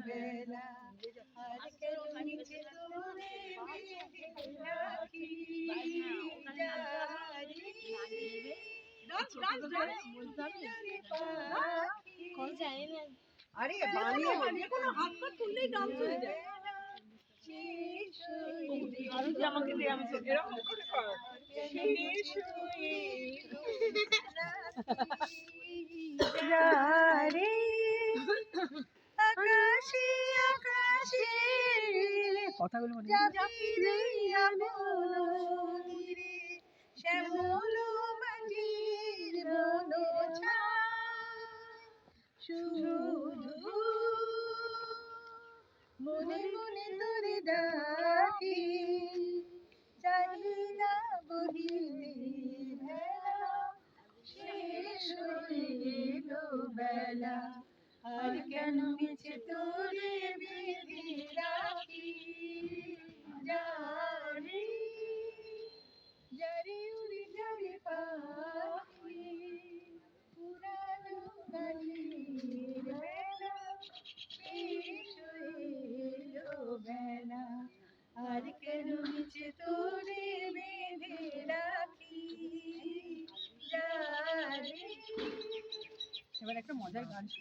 বেলা আর কেন নিচে তোরে বেঁধে রাখি আরে বানিয়ে কোনো হাত পা তুললেই ডান্স হয়ে যায়। আমাকে দিয়ে আমি এরকম করে কর আকাশে আকাশে কথাগুলো মনে শ্যামল মাঝির শুধু মনে মনে তোরে ডাকি চাহিদা বহিলে বেলা শেষ হইল বেলা আর কেন মিছে তোরে বেঁধে রাখি জানি জারি উড়ি যাবে পাখি পুরানো গানের বেলা শেষ হইল বেলা আর কেন মিছে তোরে বেঁধে রাখি জানি। এবার একটা মজার গান শোনা।